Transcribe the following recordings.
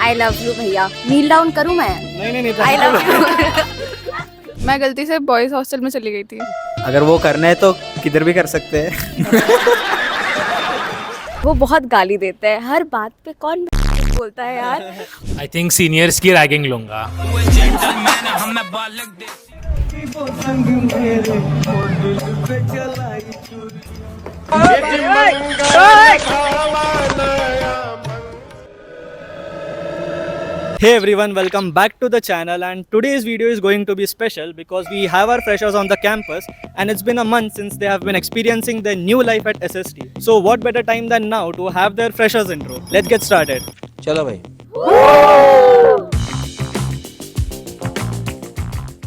I love you भैया। नील down करूँ मैं? नहीं आई लव यू। मैं गलती से बॉयज हॉस्टल में चली गई थी। अगर वो करना है तो किधर भी कर सकते हैं। वो बहुत गाली देते हैं हर बात पे। कौन बोलता है यार? आई थिंक सीनियर्स की रैगिंग लूंगा। Hey everyone, welcome back to the channel, and today's video is going to be special because we have our freshers on the campus and it's been a month since they have been experiencing their new life at SST. So what better time than now to have their freshers intro. Let's get started. चलो भाई।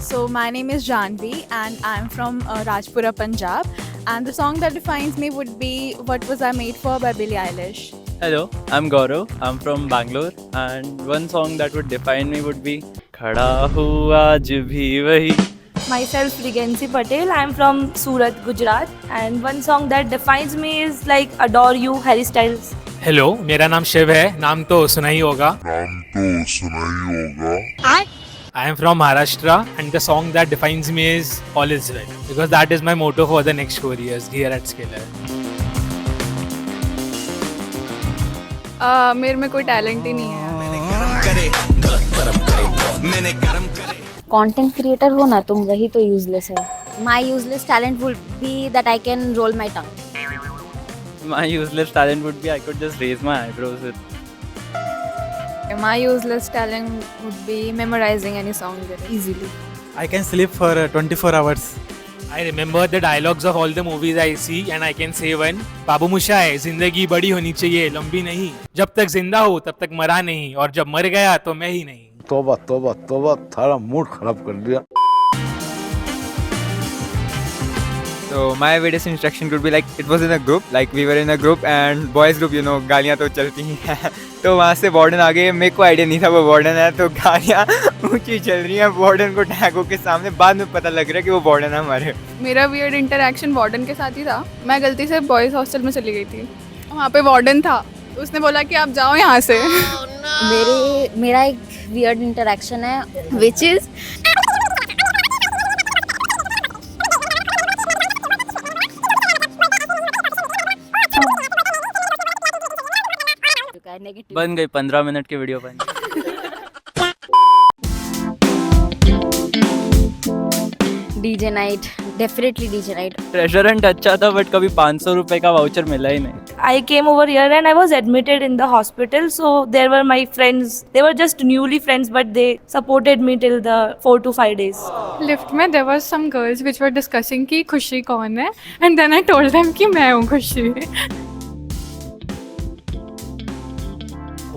So my name is Janvi and I'm from Rajpura, Punjab. And the song that defines me would be What Was I Made For by Billie Eilish. Hello, I'm Gaurav. I'm from Bangalore, and one song that would define me would be "खड़ा हूँ आज भी वही." Myself Regency Patel. I'm from Surat, Gujarat, and one song that defines me is like "Adore You" Harry Styles. Hello, मेरा नाम शिव है। नाम तो सुना ही होगा। I am from Maharashtra and the song that defines me is All Is Well because that is my motto for the next 4 years here at Skiller. मेरे में कोई टैलेंट ही नहीं है। कंटेंट क्रिएटर हो ना तुम, वही तो यूजलेस है। My useless talent would be that I can roll my tongue. My useless talent would be I could just raise my eyebrows with. My useless talent would be memorizing any song very easily. I can sleep for 24 hours. I remember the dialogues of all the movies I see and I can say one. बाबू मुशा है, जिंदगी बड़ी होनी चाहिए, लंबी नहीं। जब तक जिंदा हो तब तक मरा नहीं, और जब मर गया तो मैं ही नहीं। तोबा तोबा तोबा, थारा मूड खराब कर दिया। So my various instruction could be like it was in a group, like we were in a group and boys group, you know, गालियाँ तो चलती ही हैं। तो वहाँ से वार्डन आ गए, मेरे को आइडिया नहीं था वो वार्डन है, तो गालियाँ ऊंची चल रही हैं वार्डन को टैगों के सामने। बाद में पता लग रहा है कि वो वार्डन है हमारे। मेरा वियर्ड इंटरेक्शन वार्डन के साथ ही था। मैं गलती से बॉयज हॉस्टल में चली गई थी। वहाँ पे वार्डन था, तो उसने बोला कि आप जाओ यहाँ से। मेरा एक वियर्ड इंटरेक्शन है विच इज बन गई 15 मिनट की वीडियो बन गई। DJ night, definitely DJ night. Restaurant अच्छा था बट कभी 500 रुपए का वाउचर मिला ही नहीं। I came over here and I was admitted in the hospital. So there were my friends. They were just newly friends, but they supported me till the 4 to 5 days. Lift में there was some girls which were discussing कि खुशी कौन है, and then I told them कि मैं हूँ खुशी।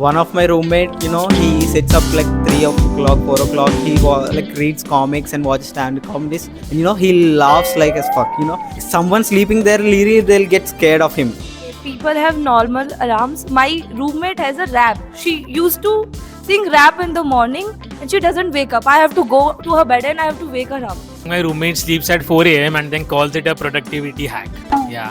One of my roommate, you know, he sits up like 3 o'clock, 4 o'clock. He like reads comics and watches stand-up comedies. And you know, he laughs like as fuck. You know, if someone sleeping there, really, they'll get scared of him. People have normal alarms. My roommate has a rap. She used to sing rap in the morning and she doesn't wake up. I have to go to her bed and I have to wake her up. My roommate sleeps at 4 a.m. and then calls it a productivity hack. Yeah.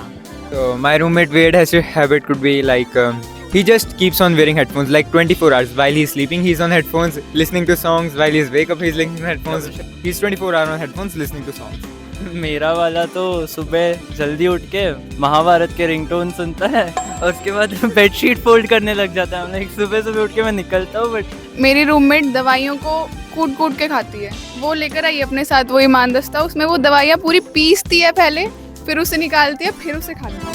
So my roommate weird habit could be like he just keeps on wearing headphones like 24 hours. While he's sleeping, he's on headphones listening to songs. While he's wake up, he's listening to headphones. He's 24 hours on headphones listening to songs. मेरा वाला तो सुबह जल्दी उठ के महाभारत के ringtone सुनता है और उसके बाद बेडशीट फोल्ड करने लग जाता है। लाइक सुबह उठ के मैं निकलता हूँ बट मेरी रूममेट दवाइयों को कूट कूट के खाती है। वो लेकर आई अपने साथ वो ईमान दस्ता, उसमें वो दवाइयाँ पूरी पीसती है पहले, फिर उसे निकालती है, फिर उसे खाती है।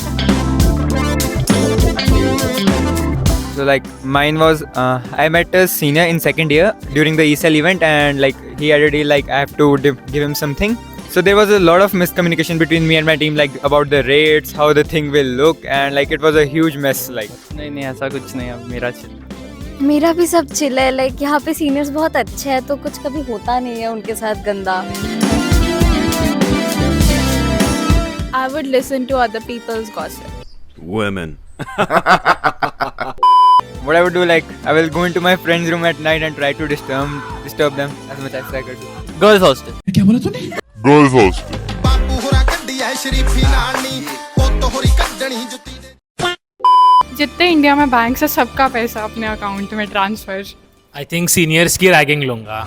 So like mine was I met a senior in second year during the ESL event and like he had a deal like I have to give him something. So there was a lot of miscommunication between me and my team like about the rates, how the thing will look, and like it was a huge mess like. नहीं ऐसा कुछ नहीं। अब मेरा मेरा भी सब chill है। लाइक यहाँ पे सीनियर्स बहुत अच्छे हैं, तो कुछ कभी होता नहीं है उनके साथ गंदा। I would listen to other people's gossip. Women. What I would do like I will go into my friend's room at night and try to disturb them as much as I could. Girls hostel. Girls hostel. जितने India में bank से सबका पैसा अपने account में transfer. I think seniors की ragging लूंगा.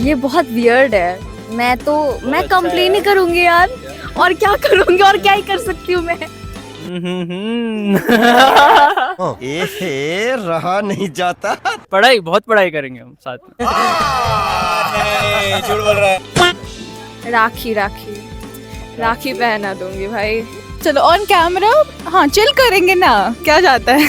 ये बहुत वियर्ड है. मैं कंप्लेन ही करूंगी यार. और क्या करूंगी, और क्या ही कर सकती हूँ मैं. रहा नहीं जाता. पढ़ाई, बहुत पढ़ाई करेंगे हम साथ में. झूठ बोल रहा है. राखी राखी राखी पहना दूंगी भाई. चलो ऑन कैमरा हाँ चिल करेंगे ना, क्या जाता है.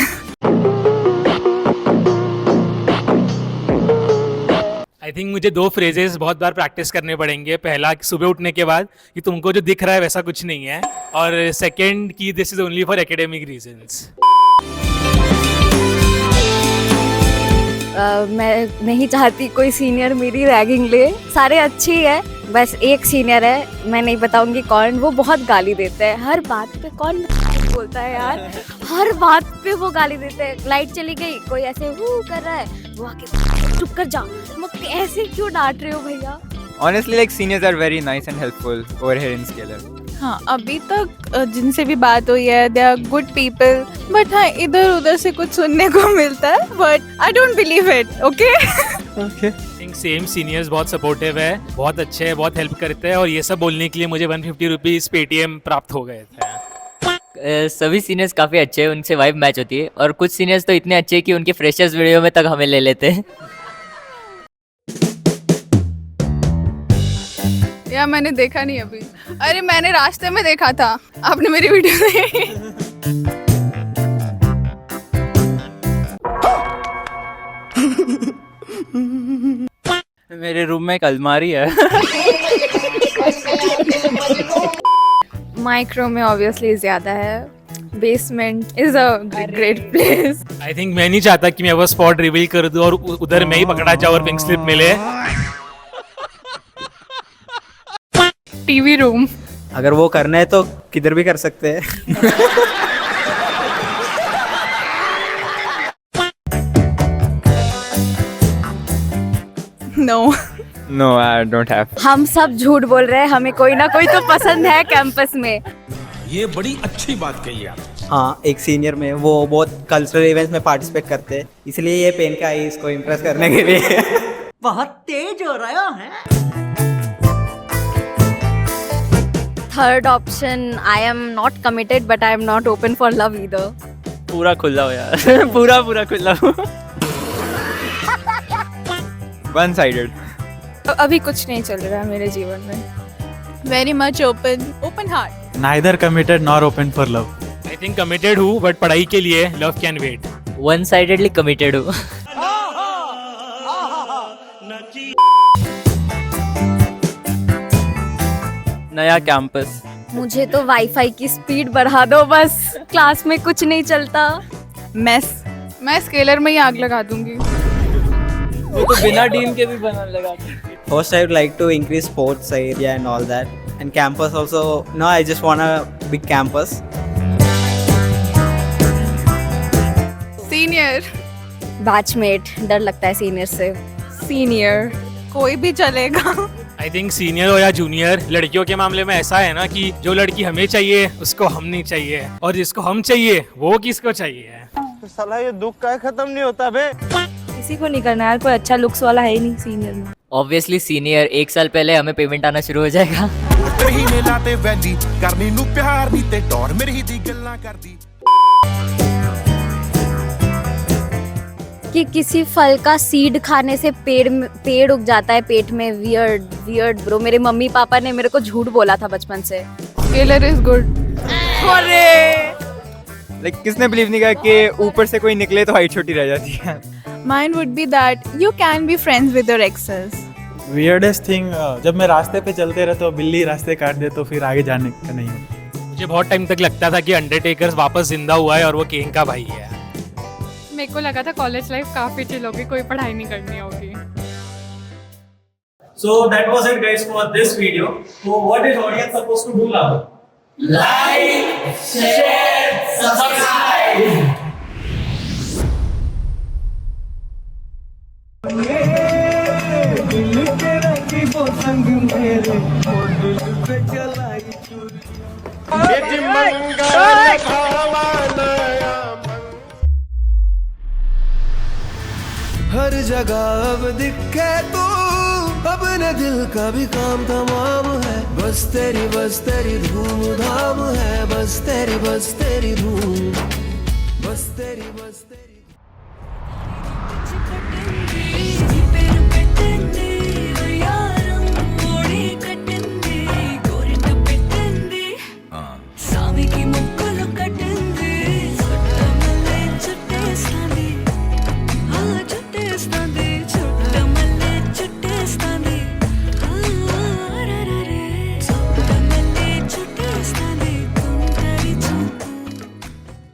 आई थिंक मुझे 2 फ्रेजेस बहुत बार प्रैक्टिस करने पड़ेंगे. पहला सुबह उठने के बाद कि तुमको जो दिख रहा है वैसा कुछ नहीं है, और सेकंड कि this is only for academic reasons. मैं नहीं चाहती कोई सीनियर मेरी रैगिंग ले. सारे अच्छे ही है, बस एक सीनियर है, मैं नहीं बताऊंगी कौन. वो बहुत गाली देता है हर बात पे. कौन बोलता है यार, हर बात पे वो गाली देते हैं. लाइट चली गई, कोई ऐसे हु कर रहा है, वो आके चुप कर जा. ऐसे क्यों डांट रहे हो भैया. Honestly, like seniors are very nice and helpful over here in Scalar. हाँ अभी तक जिनसे भी बात हुई है they are good people. But हाँ इधर उधर से कुछ सुनने को मिलता है, but I don't believe it. Okay I think same seniors बहुत सपोर्टिव है, बहुत अच्छे हैं, बहुत हेल्प करते हैं, और ये सब बोलने के लिए मुझे 150 रुपीज पेटीएम प्राप्त हो गए थे. सभी सीनियर्स काफ़ी अच्छे हैं, उनसे वाइब मैच होती है. और कुछ सीनियर्स तो इतने अच्छे हैं कि उनके फ्रेशर्स वीडियो में तक हमें ले लेते हैं. या मैंने देखा नहीं अभी. अरे मैंने रास्ते में देखा था, आपने मेरी वीडियो देखी. मेरे रूम में एक अलमारी है. माइक्रो में ऑब्वियसली ज्यादा है. Basement is a great place. I think मैं नहीं चाहता कि मैं वो स्पॉट रिवील कर दूं और उधर मैं ही पकड़ा जाऊं और पिंक स्लिप मिले. TV room. अगर वो करना है तो किधर भी कर सकते हैं. No No, I don't have. हम सब झूठ बोल रहे हैं, हमें कोई ना कोई तो पसंद है कैंपस में. ये बड़ी अच्छी बात कही आप. हाँ, एक सीनियर में वो बहुत कल्चरल इवेंट्स में पार्टिसिपेट करते हैं, इसलिए ये पहन के आई इसको इम्प्रेस करने के लिए. बहुत तेज हो रहा है. Third option, I am not committed but I am not open for love either. पूरा खुला हो यार. पूरा खुला हो. One-sided. अभी कुछ नहीं चल रहा है मेरे जीवन में. Very much open heart. Neither committed nor open for love. I think committed हूँ, बट पढ़ाई के लिए love can wait. One sidedly committed हूँ. नया कैंपस. मुझे तो वाईफाई की स्पीड बढ़ा दो बस. क्लास में कुछ नहीं चलता. मैं स्केलर में ही आग लगा दूंगी. वो तो बिना डीन के भी बना लगा. First, I would like to increase sports area and all that, and campus also. No, I just want a big campus. Senior. Batchmate. डर लगता है सीनियर से. सीनियर कोई भी चलेगा. आई थिंक सीनियर हो या जूनियर, लड़कियों के मामले में ऐसा है ना कि जो लड़की हमें चाहिए उसको हम नहीं चाहिए, और जिसको हम चाहिए वो किसको चाहिए. तो साला ये दुख का खत्म नहीं होता बे. किसी को नहीं करना यार, कोई अच्छा लुक्स वाला है ही नहीं सीनियर में. Obviously senior. 1 साल पहले हमें पेमेंट आना शुरू हो जाएगा. कि किसी फल का सीड खाने से पेड़ उग जाता है पेट में. Weird bro. मेरे मम्मी पापा ने मेरे को झूठ बोला था बचपन से. Scalar is good. Like किसने बिलीव नहीं किया कि ऊपर से कोई निकले तो हाइट छोटी रह जाती है. Mine would be that you can be friends with your exes. Weirdest thing, जब मैं रास्ते पे चलते रहे तो बिल्ली रास्ते काट दे तो फिर आगे जाने का नहीं. मुझे बहुत टाइम तक लगता था कि अंडरटेकर वापस जिंदा हुआ है और वो किंग का भाई है. मेरे को लगा था कॉलेज लाइफ काफी चिल होगी, कोई पढ़ाई नहीं करनी होगी. So that was it, guys, for this video. So what is audience supposed to do now? Like, share, subscribe. दिल तेरा की वो संग मेरे, वो दिल पे चलाई. हर जगह अब दिखे तू, अपने दिल का भी काम तमाम है। बस तेरी धूम धाम है, बस तेरी धूम, बस तेरी